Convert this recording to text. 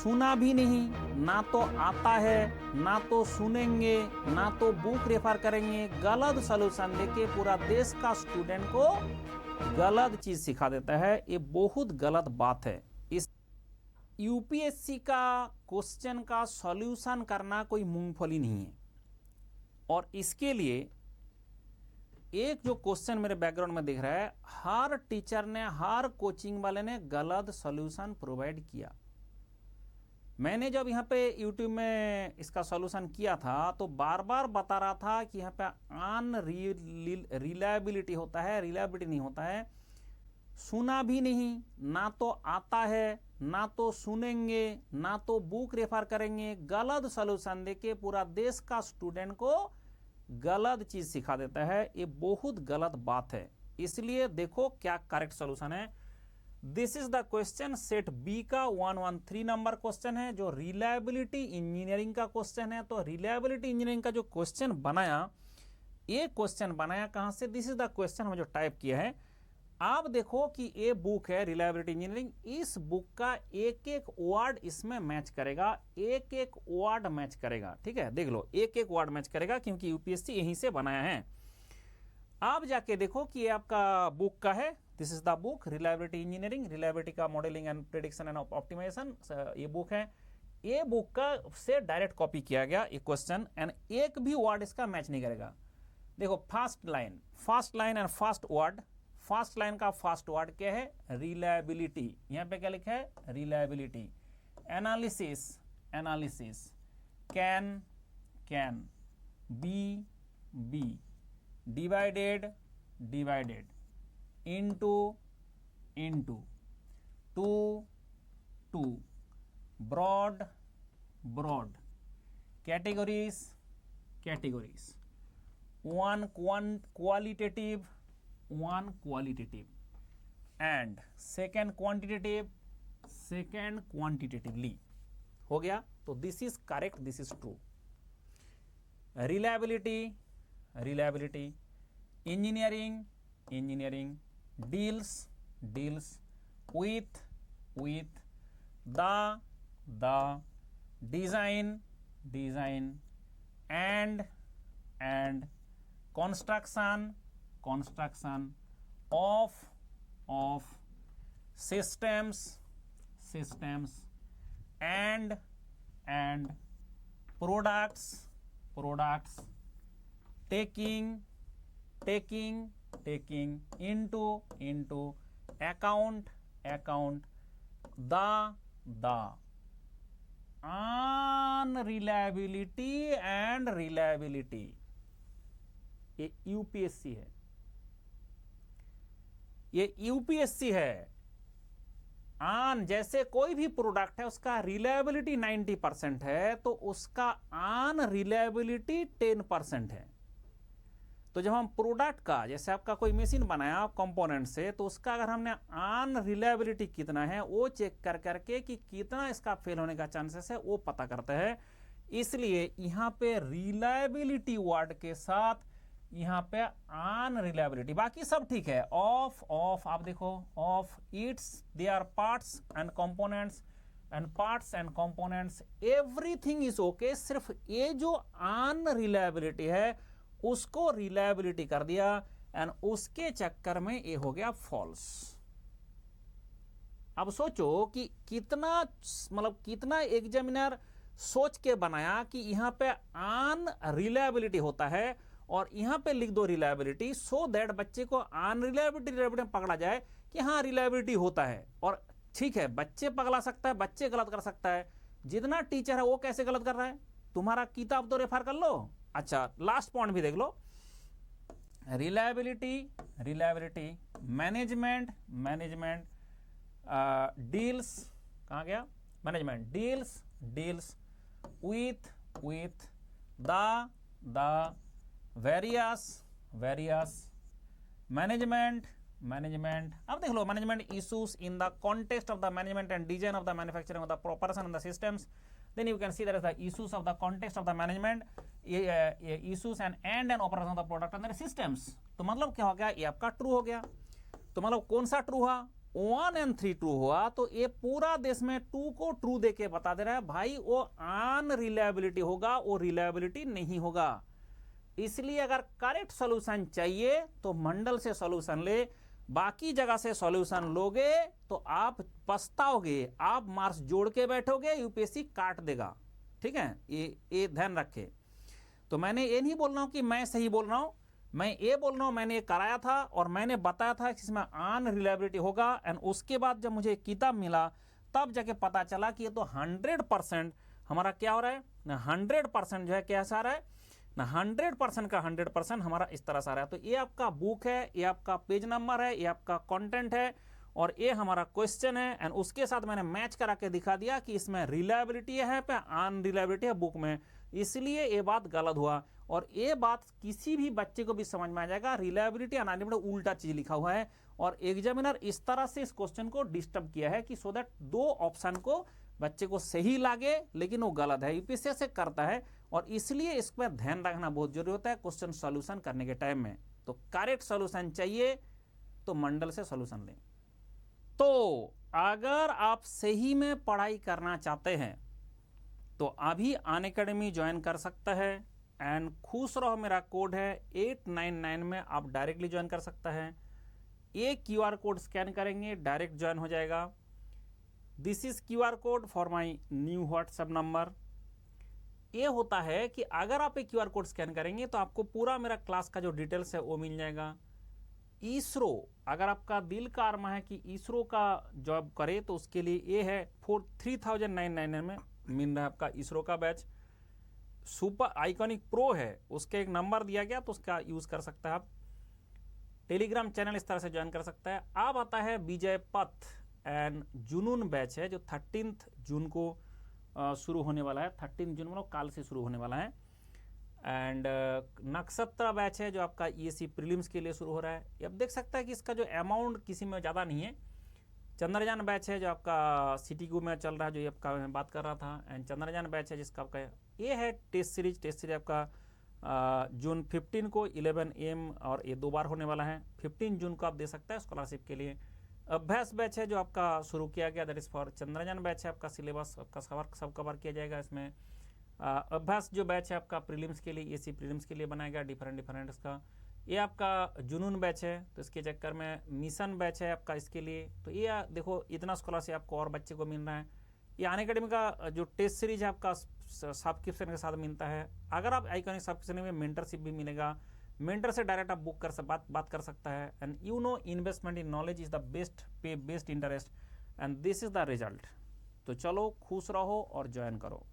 सुना भी नहीं, ना तो आता है, ना तो सुनेंगे, ना तो बुक रेफर करेंगे, गलत सॉल्यूशन देके पूरा देश का स्टूडेंट को गलत चीज सिखा देता है। ये बहुत गलत बात है। इस यूपीएससी का क्वेश्चन का सॉल्यूशन करना कोई मूंगफली नहीं है। और इसके लिए एक जो क्वेश्चन मेरे बैकग्राउंड में दिख रहा है, हर टीचर ने, हर कोचिंग वाले ने गलत सॉल्यूशन प्रोवाइड किया। मैंने जब यहाँ पे यूट्यूब में इसका सॉल्यूशन किया था तो बार बार बता रहा था कि यहाँ पे रिलायबिलिटी होता है, रिलायबिलिटी नहीं होता है। सुना भी नहीं, ना तो आता है, ना तो सुनेंगे, ना तो बुक रेफर करेंगे, गलत सॉल्यूशन देके पूरा देश का स्टूडेंट को गलत चीज सिखा देता है। ये बहुत गलत बात है। इसलिए देखो क्या करेक्ट सॉल्यूशन है। This is the question set B का 113 नंबर क्वेश्चन है, जो रिलायबिलिटी इंजीनियरिंग का क्वेश्चन है। तो रिलायबिलिटी इंजीनियरिंग का जो क्वेश्चन बनाया, ये क्वेश्चन बनाया कहां से? दिस इज द क्वेश्चन हम जो टाइप किया है। आप देखो कि ये बुक है रिलायबिलिटी इंजीनियरिंग, इस बुक का एक एक वर्ड इसमें मैच करेगा, एक एक वर्ड मैच करेगा। ठीक है, देख लो, एक एक वर्ड मैच करेगा क्योंकि यूपीएससी यहीं से बनाया है। आप जाके देखो कि ये आपका बुक का है। This is the book reliability engineering, reliability का modelling and prediction and optimisation, ये बुक है। ये बुक का से डायरेक्ट कॉपी किया गया ये क्वेश्चन, एंड एक भी वर्ड इसका मैच नहीं करेगा। देखो first line and first word, first line का फर्स्ट वर्ड क्या है? रिलायबिलिटी। यहां पे क्या लिखा है? Reliability. Analysis, can, be, divided, into, two, broad, categories, one qualitative, and second quantitatively। हो गया? तो this is correct, this is true. Reliability, engineering, deals with the design and construction of systems and products taking into account the unreliability and reliability। ये UPSC है। आन जैसे कोई भी product है उसका रिलायबिलिटी 90% है, तो उसका आन रिलायबिलिटी 10% है। तो जब हम प्रोडक्ट का, जैसे आपका कोई मशीन बनाया कंपोनेंट से, तो उसका अगर हमने आन रिलायबिलिटी कितना है वो चेक करके कि कितना इसका फेल होने का चांसेस है वो पता करते हैं। इसलिए यहां पे रिलायबिलिटी वर्ड के साथ यहां पे आन रिलायबिलिटी, बाकी सब ठीक है। ऑफ आप देखो, of its there parts and components everything is okay. सिर्फ ये जो आन रिलायबिलिटी है उसको रिलायबिलिटी कर दिया, एंड उसके चक्कर में ये हो गया फॉल्स। अब सोचो कि कितना एग्जामिनर सोच के बनाया कि यहां पे आन रिलायबिलिटी होता है और यहां पे लिख दो रिलायबिलिटी, सो दैट बच्चे को आन रिलायबिलिटी में पकड़ा जाए कि हाँ रिलायबिलिटी होता है। और ठीक है, बच्चे पगला सकता है, बच्चे गलत कर सकता है, जितना टीचर है वो कैसे गलत कर रहा है? तुम्हारा किताब तो रेफर कर लो। अच्छा, लास्ट पॉइंट भी देख लो। रिलायबिलिटी मैनेजमेंट डील्स, कहां गया? Management deals with the various management. अब देख लो, management issues in the context of the management and design of the manufacturing of the proportion and the systems. Then you can see there is the issues of the context of the management, issues and operation of the product and their systems। तो मतलब क्या हो गया? ये आपका true हो गया। तो मतलब कौन सा ट्रू हुआ? 1 एंड 3 ट्रू हुआ तो ये पूरा देश में 2 को ट्रू देके बता दे रहा है भाई वो अनरिलायबिलिटी होगा, वो रिलायबिलिटी नहीं होगा। इसलिए अगर करेक्ट सॉल्यूशन चाहिए तो मंडल से सॉल्यूशन ले, बाकी जगह से सॉल्यूशन लोगे तो आप पछताओगे, आप मार्क्स जोड़ के बैठोगे, यूपीएससी काट देगा। ठीक है, ये ध्यान रखे। तो मैंने ये नहीं बोल रहा हूं कि मैं सही बोल रहा हूं, मैं ये बोल रहा हूं मैंने ये कराया था और मैंने बताया था कि इसमें अनरिलायबिलिटी होगा। एंड उसके बाद जब मुझे किताब मिला तब जाके पता चला कि ये तो 100% हमारा क्या हो रहा है ना, 100% जो है क्या आ रहा है ना, 100% का 100% हमारा इस तरह से आ रहा है। तो ये आपका बुक है, ये आपका पेज नंबर है, ये आपका कंटेंट है और ये हमारा क्वेश्चन है। एंड उसके साथ मैंने मैच करा के दिखा दिया कि इसमें रिलायबिलिटी है पे अनरिलायबिलिटी है बुक में, इसलिए ये बात गलत हुआ। और ये बात किसी भी बच्चे को भी समझ में आ जाएगा, रिलायबिलिटी अनरिलायबिलिटी उल्टा चीज लिखा हुआ है और एग्जामिनर इस तरह से इस क्वेश्चन को डिस्टर्ब किया है कि सो दैट 2 ऑप्शन को बच्चे को सही लागे लेकिन वो गलत है। यूपीएससी से करता है और इसलिए इस पर ध्यान रखना बहुत जरूरी होता है क्वेश्चन सॉल्यूशन करने के टाइम में। तो करेक्ट सॉल्यूशन चाहिए तो मंडल से सॉल्यूशन लें। तो अगर आप सही में पढ़ाई करना चाहते हैं तो अभी अनअकैडमी ज्वाइन कर सकता है। एंड खुश रहो मेरा कोड है 899 में आप डायरेक्टली ज्वाइन कर सकता है। ये QR कोड स्कैन करेंगे डायरेक्ट ज्वाइन हो जाएगा। This is QR code for my new WhatsApp number. ये होता है कि अगर आप एक QR कोड स्कैन करेंगे तो आपको पूरा मेरा क्लास का जो डिटेल्स है वो मिल जाएगा। इसरो, अगर आपका दिल का अरमा है कि इसरो का जॉब करे तो उसके लिए ये है 3999 में मिल रहा है आपका इसरो का बैच। सुपर आइकॉनिक प्रो है, उसके एक नंबर दिया गया तो उसका यूज कर सकता है आप। टेलीग्राम चैनल इस तरह से ज्वाइन कर सकता है। अब आता है विजय पथ एंड जुनून बैच है जो 13 जून को शुरू होने वाला है। 13 जून मतलब काल से शुरू होने वाला है। एंड नक्षत्र बैच है जो आपका ईएससी प्रीलिम्स के लिए शुरू हो रहा है। अब देख सकता है कि इसका जो अमाउंट किसी में ज़्यादा नहीं है। चंद्रयान बैच है जो आपका सिटीगू में चल रहा है, जो ये आपका मैं बात कर रहा था। एंड चंद्रयान बैच है जिसका आपका ये है टेस्ट सीरीज आपका जून 15 को 11 AM और ये 2 बार होने वाला है। 15 जून को आप दे सकते हैं स्कॉलरशिप के लिए। अभ्यास बैच है जो आपका शुरू किया गया, that is for Chandrayaan batch है, आपका सिलेबस आपका सब कवर किया जाएगा इसमें। अभ्यास जो बैच है आपका प्रीलिम्स के लिए, ईएससी प्रीलिम्स के लिए बनाया गया डिफरेंट इसका। ये आपका जुनून बैच है तो इसके चक्कर में मिशन बैच है आपका इसके लिए। तो ये देखो इतना स्कॉलरशिप आपको और बच्चे को मिल रहा है। ये अनअकैडमी का जो टेस्ट सीरीज है आपका सब्सक्रिप्शन के साथ मिलता है। अगर आप आइकॉनिक सब्सक्रिप्शन में मेंटरशिप भी मिलेगा, मेंटर से डायरेक्ट आप बुक कर बात कर सकता है। And you know investment in knowledge is the best pay best interest and this is the result. तो चलो खुश रहो और ज्वाइन करो।